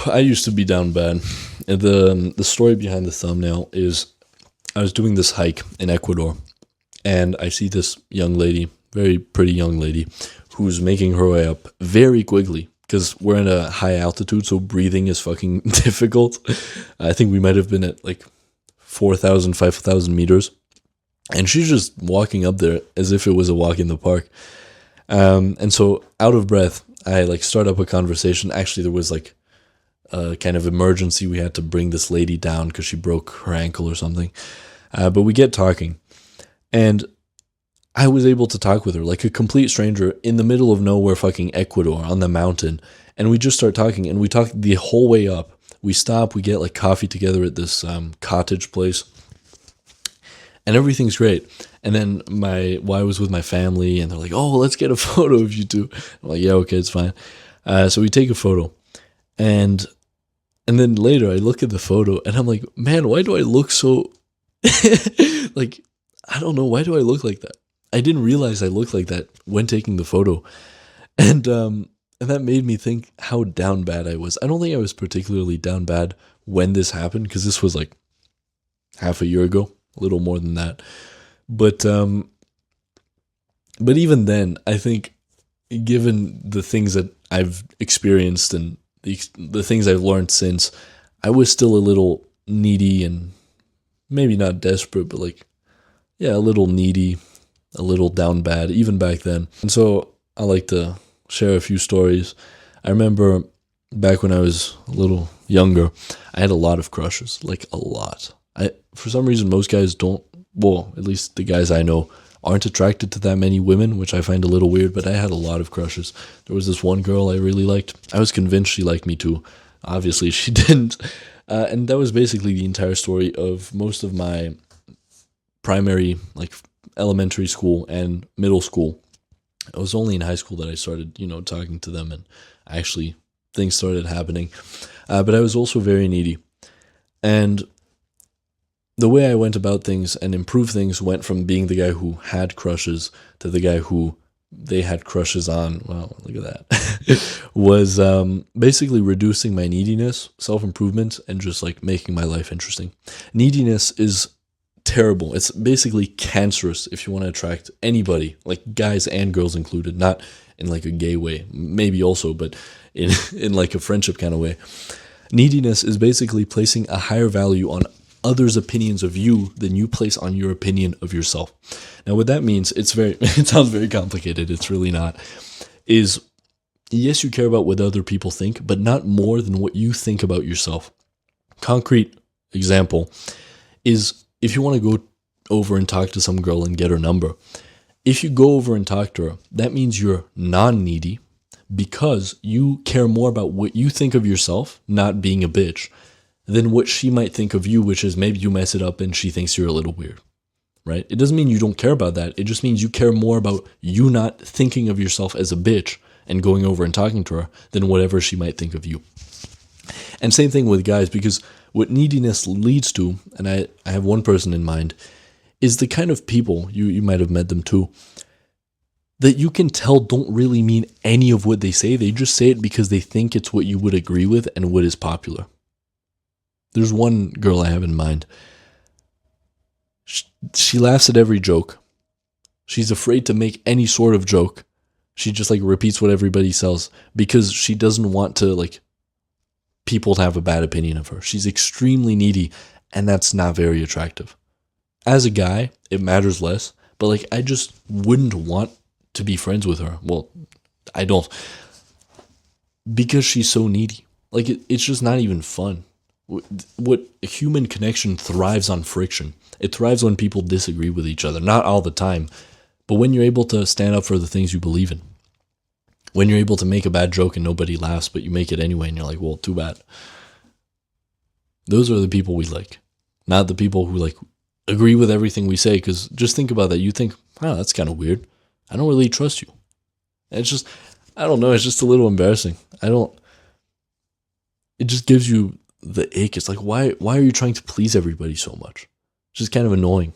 I used to be down bad. And the story behind the thumbnail is I was doing this hike in Ecuador, and I see this young lady, very pretty young lady, who's making her way up very quickly because we're in a high altitude, so breathing is fucking difficult. I think we might have been at like 4,000, 5,000 meters, and she's just walking up there as if it was a walk in the park. And so out of breath, I like start up a conversation. Actually, there was like a kind of emergency. We had to bring this lady down because she broke her ankle or something. But we get talking, and I was able to talk with her like a complete stranger in the middle of nowhere, fucking Ecuador on the mountain. And we just start talking, and we talk the whole way up. We stop, we get like coffee together at this cottage place, and everything's great. And then I was with my family, and they're like, "Oh, let's get a photo of you two." I'm like, "Yeah, okay, it's fine." So we take a photo, and then later I look at the photo, and I'm like, "Man, why do I look so like I don't know, why do I look like that?" I didn't realize I looked like that when taking the photo, and that made me think how down bad I was. I don't think I was particularly down bad when this happened because this was like half a year ago, a little more than that. But even then, I think given the things that I've experienced and the things I've learned since, I was still a little needy and maybe not desperate, but like, yeah, a little needy, a little down bad, even back then. And so I like to share a few stories. I remember back when I was a little younger, I had a lot of crushes, like a lot. For some reason, most guys don't, well, at least the guys I know, aren't attracted to that many women, which I find a little weird, but I had a lot of crushes. There was this one girl I really liked. I was convinced she liked me too. Obviously, she didn't. And that was basically the entire story of most of my primary, like elementary school and middle school. It was only in high school that I started, talking to them, and actually things started happening. But I was also very needy. And the way I went about things and improved things went from being the guy who had crushes to the guy who they had crushes on. Wow, look at that. Was basically reducing my neediness, self-improvement, and just like making my life interesting. Neediness is terrible. It's basically cancerous if you want to attract anybody, like guys and girls included, not in like a gay way, maybe also, but in like a friendship kind of way. Neediness is basically placing a higher value on others' opinions of you than you place on your opinion of yourself. Now, what that means, it sounds very complicated. It's really not. Is yes, you care about what other people think, but not more than what you think about yourself. Concrete example is if you want to go over and talk to some girl and get her number. If you go over and talk to her, that means you're non-needy because you care more about what you think of yourself, not being a bitch, than what she might think of you, which is maybe you mess it up and she thinks you're a little weird, right? It doesn't mean you don't care about that. It just means you care more about you not thinking of yourself as a bitch and going over and talking to her than whatever she might think of you. And same thing with guys, because what neediness leads to, and I have one person in mind, is the kind of people, you might have met them too, that you can tell don't really mean any of what they say. They just say it because they think it's what you would agree with and what is popular. There's one girl I have in mind. She laughs at every joke. She's afraid to make any sort of joke. She just like repeats what everybody says because she doesn't want to like people to have a bad opinion of her. She's extremely needy, and that's not very attractive. As a guy, it matters less, but like I just wouldn't want to be friends with her. Well, I don't. Because she's so needy. Like it's just not even fun. What a human connection thrives on friction. It thrives when people disagree with each other. Not all the time, but when you're able to stand up for the things you believe in. When you're able to make a bad joke and nobody laughs, but you make it anyway and you're like, well, too bad. Those are the people we like. Not the people who like agree with everything we say, because just think about that. You think, wow, that's kind of weird. I don't really trust you. And it's just, I don't know, it's just a little embarrassing. It just gives you the ick. It's like, why are you trying to please everybody so much? It's just kind of annoying.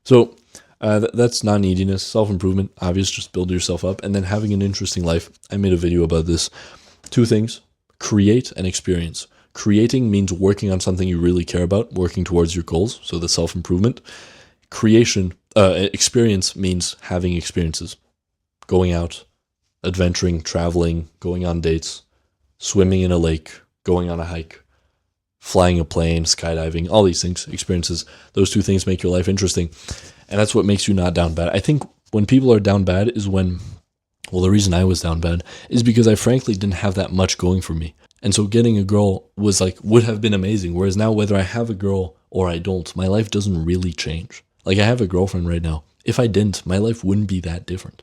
So that's non-neediness. Self-improvement, obvious, just build yourself up. And then having an interesting life. I made a video about this. 2 things. Create and experience. Creating means working on something you really care about, working towards your goals, so the self-improvement. Experience means having experiences, going out, adventuring, traveling, going on dates, swimming in a lake, going on a hike, flying a plane, skydiving, all these things, experiences. Those two things make your life interesting. And that's what makes you not down bad. I think when people are down bad is when, well, the reason I was down bad is because I frankly didn't have that much going for me. And so getting a girl was like, would have been amazing. Whereas now, whether I have a girl or I don't, my life doesn't really change. Like, I have a girlfriend right now. If I didn't, my life wouldn't be that different.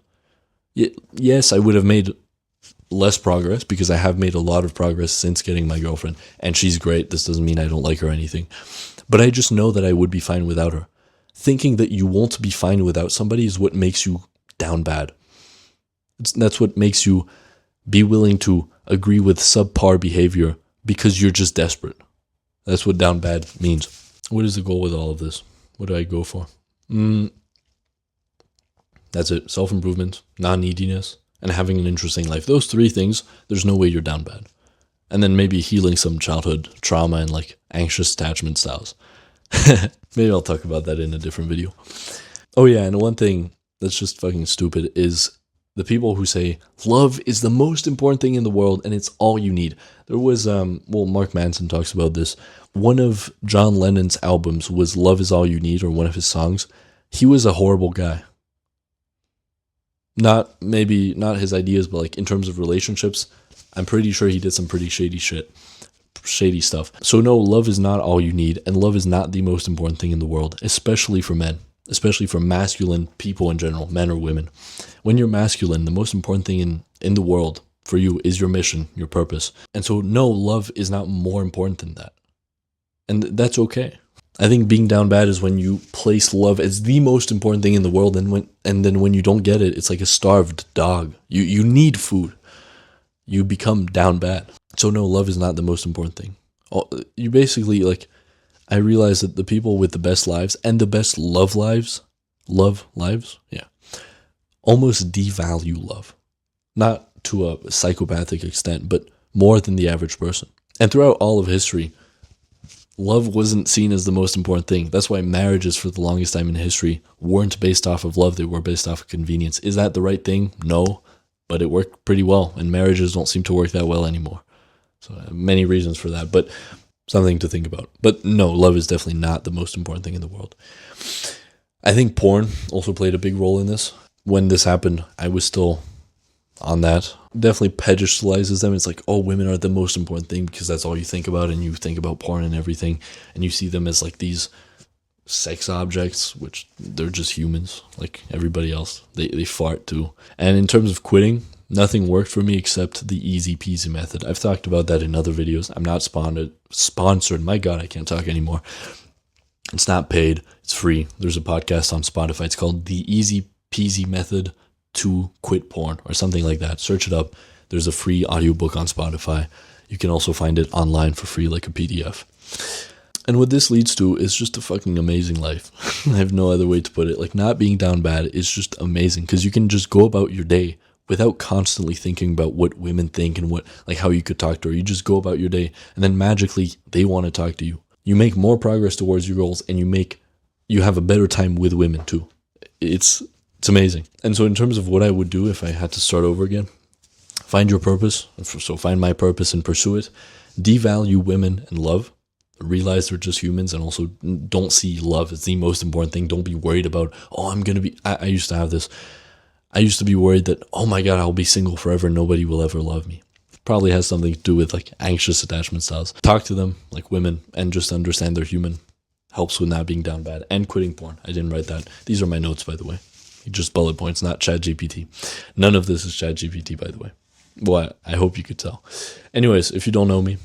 Yes, I would have made less progress because I have made a lot of progress since getting my girlfriend. And she's great. This doesn't mean I don't like her or anything. But I just know that I would be fine without her. Thinking that you won't be fine without somebody is what makes you down bad. That's what makes you be willing to agree with subpar behavior because you're just desperate. That's what down bad means. What is the goal with all of this? What do I go for? That's it. Self-improvement, non-neediness, and having an interesting life. Those three things, there's no way you're down bad. And then maybe healing some childhood trauma and like anxious attachment styles. Maybe I'll talk about that in a different video. Oh yeah, and one thing that's just fucking stupid is the people who say love is the most important thing in the world and it's all you need. There was, Mark Manson talks about this. One of John Lennon's albums was Love Is All You Need, or one of his songs. He was a horrible guy. Not his ideas, but like in terms of relationships, I'm pretty sure he did some pretty shady stuff. So no, love is not all you need, and love is not the most important thing in the world, especially for men, especially for masculine people in general, men or women. When you're masculine, the most important thing in the world for you is your mission, your purpose. And so no, love is not more important than that. And that's okay. I think being down bad is when you place love as the most important thing in the world, and then when you don't get it, it's like a starved dog. You need food. You become down bad. So no, love is not the most important thing. You basically, like, I realize that the people with the best lives and the best love lives, almost devalue love. Not to a psychopathic extent, but more than the average person. And throughout all of history, love wasn't seen as the most important thing. That's why marriages for the longest time in history weren't based off of love. They were based off of convenience. Is that the right thing? No, but it worked pretty well. And marriages don't seem to work that well anymore. So many reasons for that, but something to think about. But no, love is definitely not the most important thing in the world. I think porn also played a big role in this. When this happened, I was still on that. Definitely pedestalizes them. It's like, oh, women are the most important thing because that's all you think about, and you think about porn and everything, and you see them as like these sex objects, which they're just humans like everybody else. They fart too. And in terms of quitting, nothing worked for me except the easy peasy method. I've talked about that in other videos. I'm not sponsored. My God, I can't talk anymore. It's not paid. It's free. There's a podcast on Spotify. It's called The Easy Peasy Method to Quit Porn or something like that. Search it up. There's a free audiobook on Spotify. You can also find it online for free, like a PDF. And what this leads to is just a fucking amazing life. I have no other way to put it. Like, not being down bad is just amazing because you can just go about your day without constantly thinking about what women think and what, like, how you could talk to her. You just go about your day and then magically they want to talk to you. You make more progress towards your goals and you have a better time with women too. It's amazing. And so in terms of what I would do if I had to start over again, find your purpose. So find my purpose and pursue it. Devalue women and love. Realize they're just humans, and also don't see love as the most important thing. Don't be worried about, oh, I used to have this. I used to be worried that, oh my God, I'll be single forever. Nobody will ever love me. Probably has something to do with like anxious attachment styles. Talk to them like women and just understand they're human. Helps with not being down bad and quitting porn. I didn't write that. These are my notes, by the way. Just bullet points, not ChatGPT. None of this is ChatGPT, by the way. Well, I hope you could tell. Anyways, if you don't know me,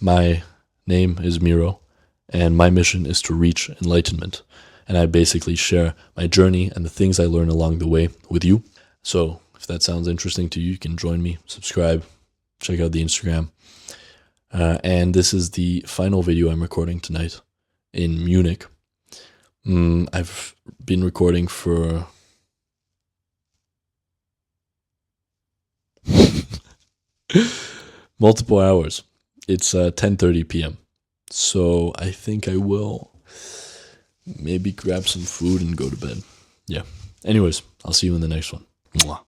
my name is Miro, and my mission is to reach enlightenment. And I basically share my journey and the things I learn along the way with you. So if that sounds interesting to you, you can join me, subscribe, check out the Instagram. And this is the final video I'm recording tonight in Munich. I've been recording for multiple hours. It's 10:30 p.m. So I think I will maybe grab some food and go to bed. Yeah. Anyways, I'll see you in the next one. Mwah.